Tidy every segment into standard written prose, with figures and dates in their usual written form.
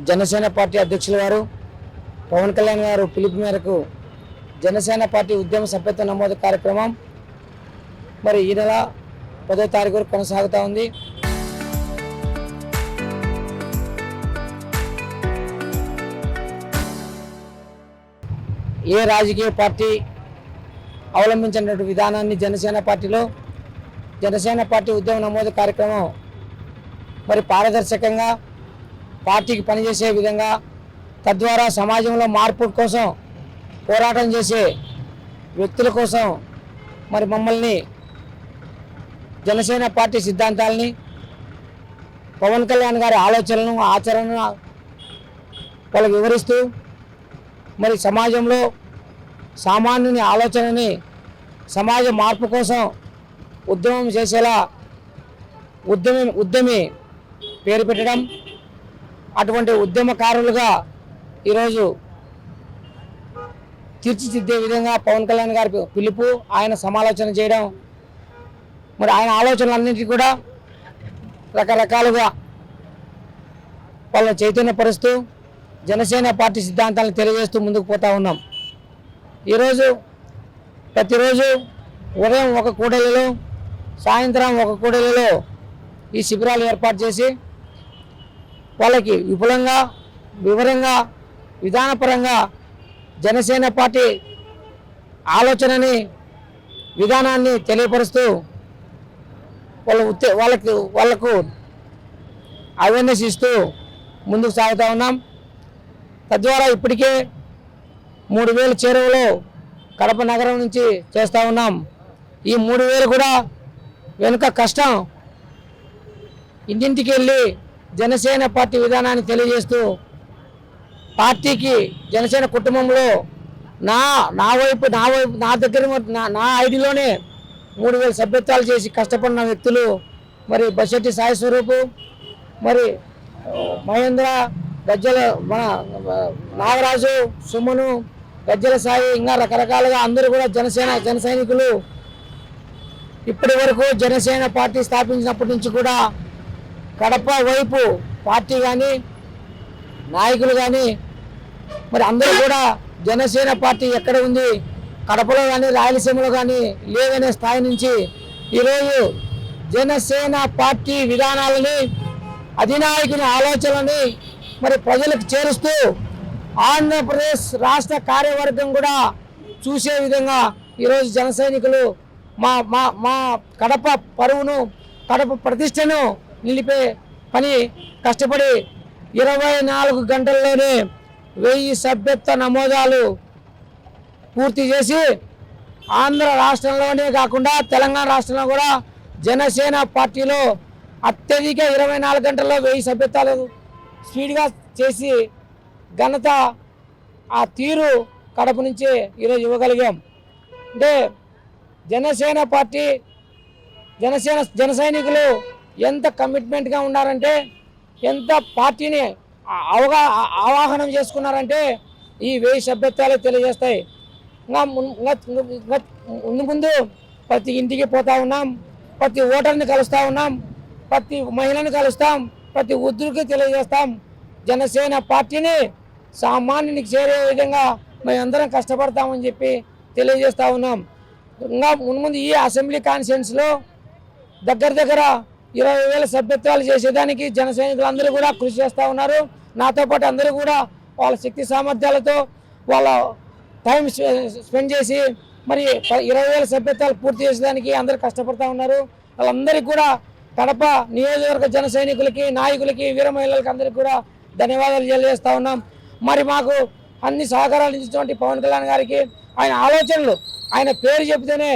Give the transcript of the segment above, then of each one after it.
Janasena party అధ్యక్షుల వారు పవన్ కళ్యాణ్ గారు పిలుపు మేరకు జనసేన పార్టీ ఉద్యమ సభ్యత్వ నమోదు కార్యక్రమం మరి ఈ నెల 10వ తారీఖు వరకు కొనసాగుతూ ఉంది. ఏ రాజకీయ పార్టీ అవలంబించినటువంటి విధానాన్ని జనసేన పార్టీ ఉద్యమ నమోదు కార్యక్రమం మరి పారదర్శకంగా పార్టీకి పనిచేసే విధంగా తద్వారా సమాజంలో మార్పు కోసం పోరాటం చేసే వ్యక్తుల కోసం మరి మమ్మల్ని జనసేన పార్టీ సిద్ధాంతాలని పవన్ కళ్యాణ్ గారి ఆలోచనలను ఆచరణను వాళ్ళకు వివరిస్తూ మరి సమాజంలో సామాన్యుని ఆలోచనని సమాజ మార్పు కోసం ఉద్యమం చేసేలా ఉద్యమి పేరు పెట్టడం, అటువంటి ఉద్యమకారులుగా ఈరోజు తీర్చిదిద్దే విధంగా పవన్ కళ్యాణ్ గారి పిలుపు, ఆయన సమాలోచన చేయడం, మరి ఆయన ఆలోచనలన్నింటినీ కూడా రకరకాలుగా వాళ్ళని చైతన్యపరుస్తూ జనసేన పార్టీ సిద్ధాంతాలను తెలియజేస్తూ ముందుకు పోతూ ఉన్నాం. ఈరోజు ప్రతిరోజు ఉదయం ఒక కూడలిలో, సాయంత్రం ఒక కూడలిలో ఈ శిబిరాలు ఏర్పాటు చేసి వాళ్ళకి విపులంగా వివరంగా విధానపరంగా జనసేన పార్టీ ఆలోచనని విధానాన్ని తెలియపరుస్తూ వాళ్ళకు అవేర్నెస్ ఇస్తూ ముందుకు సాగుతూ ఉన్నాం. తద్వారా ఇప్పటికే 3000 చేరువలో కడప నగరం నుంచి చేస్తూ ఉన్నాం. ఈ 3000 కూడా వెనుక కష్టం, ఇంటింటికి వెళ్ళి జనసేన పార్టీ విధానాన్ని తెలియజేస్తూ పార్టీకి జనసేన కుటుంబంలో నా దగ్గర నా ఐడిలోనే 3000 సభ్యత్వాలు చేసి కష్టపడిన వ్యక్తులు మరి బశెట్టి సాయి స్వరూపు, మరి మహేంద్ర, గజ్జల మన నాగరాజు, సుమను, గజ్జల సాయి, ఇంకా రకరకాలుగా అందరూ కూడా జన సైనికులు ఇప్పటి వరకు జనసేన పార్టీ స్థాపించినప్పటి నుంచి కూడా కడప వైపు పార్టీ కానీ నాయకులు కానీ మరి అందరూ కూడా జనసేన పార్టీ ఎక్కడ ఉంది, కడపలో కానీ రాయలసీమలో కానీ లేదనే స్థాయి నుంచి ఈరోజు జనసేన పార్టీ విధానాలని, అధినాయకుని ఆలోచనలని మరి ప్రజలకు చేరుస్తూ ఆంధ్రప్రదేశ్ రాష్ట్ర కార్యవర్గం కూడా చూసే విధంగా ఈరోజు జన సైనికులు మా కడప పరువును, కడప ప్రతిష్టను నిలిపే పని కష్టపడి 24 గంటల్లోనే 1000 సభ్యత్వ నమోదాలు పూర్తి చేసి ఆంధ్ర రాష్ట్రంలోనే కాకుండా తెలంగాణ రాష్ట్రంలో కూడా జనసేన పార్టీలో అత్యధిక 24 గంటల్లో 1000 సభ్యత్వాలు స్పీడ్గా చేసి ఘనత ఆ తీరు కడప నుంచి ఈరోజు ఇవ్వగలిగాం. అంటే జనసేన పార్టీ జన సైనికులు ఎంత కమిట్మెంట్గా ఉన్నారంటే, ఎంత పార్టీని ఆవాహనం చేసుకున్నారంటే ఈ 1000 సభ్యత్వాలు తెలియజేస్తాయి. ముందు ప్రతి ఇంటికి పోతా ఉన్నాం, ప్రతి ఓటర్ని కలుస్తూ ఉన్నాం, ప్రతి మహిళని కలుస్తాం, ప్రతి వృద్ధుడికి తెలియజేస్తాం. జనసేన పార్టీని సామాన్యునికి చేరే విధంగా మేమందరం కష్టపడతామని చెప్పి తెలియజేస్తూ ఉన్నాం. ఇంకా ముందు ఈ అసెంబ్లీ కాన్స్టిట్యుయెన్సీలో దగ్గర 20,000 సభ్యత్వాలు చేసేదానికి జన సైనికులు అందరూ కూడా కృషి చేస్తూ ఉన్నారు. నాతో పాటు అందరూ కూడా వాళ్ళ శక్తి సామర్థ్యాలతో వాళ్ళ టైం స్పెండ్ చేసి మరి 20,000 సభ్యత్వాలు పూర్తి చేసేదానికి అందరూ కష్టపడుతూ ఉన్నారు. వాళ్ళందరికీ కూడా కడప నియోజకవర్గ జన సైనికులకి, నాయకులకి, వీర మహిళలకి అందరికీ కూడా ధన్యవాదాలు తెలియజేస్తూ ఉన్నాం. మరి మాకు అన్ని సహకారాలు ఇచ్చినటువంటి పవన్ కళ్యాణ్ గారికి, ఆయన ఆలోచనలు, ఆయన పేరు చెబితేనే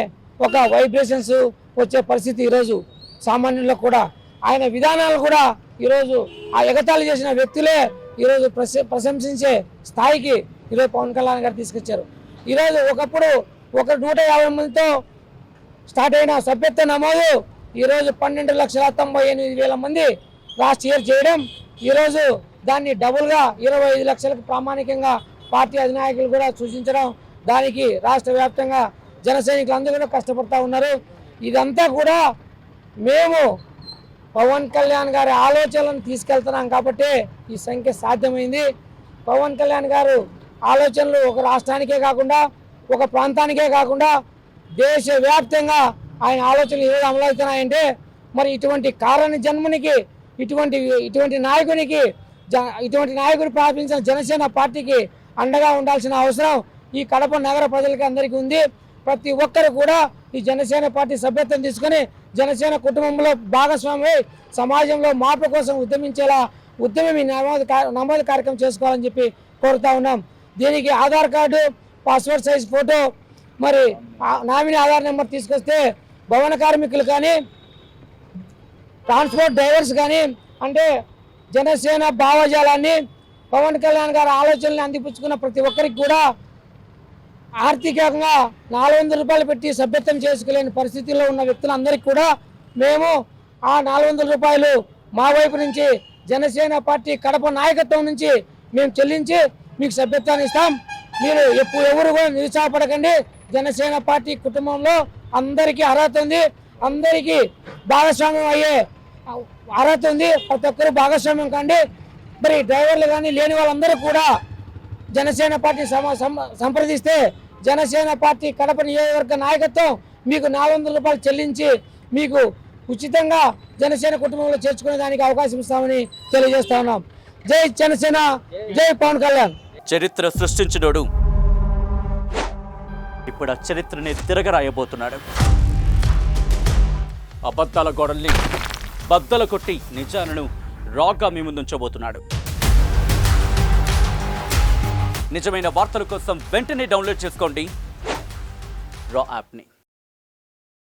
ఒక వైబ్రేషన్స్ వచ్చే పరిస్థితి ఈరోజు సామాన్యుల్లో కూడా, ఆయన విధానాలు కూడా ఈరోజు ఆ ఎగతాళి చేసిన వ్యక్తులే ఈరోజు ప్రశంసించే స్థాయికి ఈరోజు పవన్ కళ్యాణ్ గారు తీసుకొచ్చారు. ఈరోజు ఒకప్పుడు 150 మందితో స్టార్ట్ అయిన సభ్యత్వ నమోదు ఈరోజు 12,98,000 మంది లాస్ట్ ఇయర్ చేయడం, ఈరోజు దాన్ని డబుల్గా 25 లక్షలకు ప్రామాణికంగా పార్టీ అధినాయకులు కూడా సూచించడం, దానికి రాష్ట్ర వ్యాప్తంగా జన సైనికులు అందరూ కూడా కష్టపడుతూ ఉన్నారు. ఇదంతా కూడా మేము పవన్ కళ్యాణ్ గారి ఆలోచనలను తీసుకెళ్తున్నాం కాబట్టి ఈ సంఖ్య సాధ్యమైంది. పవన్ కళ్యాణ్ గారు ఆలోచనలు ఒక రాష్ట్రానికే కాకుండా ఒక ప్రాంతానికే కాకుండా దేశవ్యాప్తంగా ఆయన ఆలోచనలు ఏదో అమలవుతున్నాయంటే మరి ఇటువంటి కారణ జన్మనికి ఇటువంటి నాయకుడు ప్రాపించిన జనసేన పార్టీకి అండగా ఉండాల్సిన అవసరం ఈ కడప నగర ప్రజలకి అందరికీ ఉంది. ప్రతి ఒక్కరు కూడా ఈ జనసేన పార్టీ సభ్యత్వం తీసుకొని జనసేన కుటుంబంలో భాగస్వామి సమాజంలో మార్పు కోసం ఉద్యమం ఈ నమోదు కార్యక్రమం చేసుకోవాలని చెప్పి కోరుతా ఉన్నాం. దీనికి Aadhaar card, passport size photo, మరి నామినీ ఆధార్ నెంబర్ తీసుకొస్తే భవన కార్మికులు కానీ ట్రాన్స్పోర్ట్ డ్రైవర్స్ కానీ అంటే జనసేన భావజాలాన్ని పవన్ కళ్యాణ్ గారి ఆలోచనల్ని అందిపుచ్చుకున్న ప్రతి ఒక్కరికి కూడా ఆర్థికంగా 400 రూపాయలు పెట్టి సభ్యత్వం చేసుకోలేని పరిస్థితుల్లో ఉన్న వ్యక్తులందరికీ కూడా మేము ఆ 400 రూపాయలు మా వైపు నుంచి జనసేన పార్టీ కడప నాయకత్వం నుంచి మేము చెల్లించి మీకు సభ్యత్వాన్ని ఇస్తాం. మీరు ఎవరు కూడా నిరుత్సాహపడకండి. జనసేన పార్టీ కుటుంబంలో అందరికీ అర్హత ఉంది, అందరికీ భాగస్వామ్యం అయ్యే అర్హత ఉంది. ప్రతి ఒక్కరు భాగస్వామ్యం కండి. మరి డ్రైవర్లు కానీ లేని వాళ్ళందరూ కూడా జనసేన పార్టీ సంప్రదిస్తే జనసేన పార్టీ కడప నియోజకవర్గ నాయకత్వం మీకు 400 రూపాయలు చెల్లించి మీకు ఉచితంగా జనసేన కుటుంబంలో చేర్చుకునే దానికి అవకాశం ఇస్తామని తెలియజేస్తా ఉన్నాం. జై జనసేన, జై పవన్ కళ్యాణ్. చరిత్ర సృష్టించినోడు ఇప్పుడు ఆ చరిత్రని తిరగరాయబోతున్నాడు. అబద్ధాల గోడల్ని బద్దలు కొట్టి నిజాలను రాగా మీ ముందుంచబోతున్నాడు. నిజమైన వార్తల కోసం వెంటనే డౌన్లోడ్ చేసుకోండి రా యాప్ని.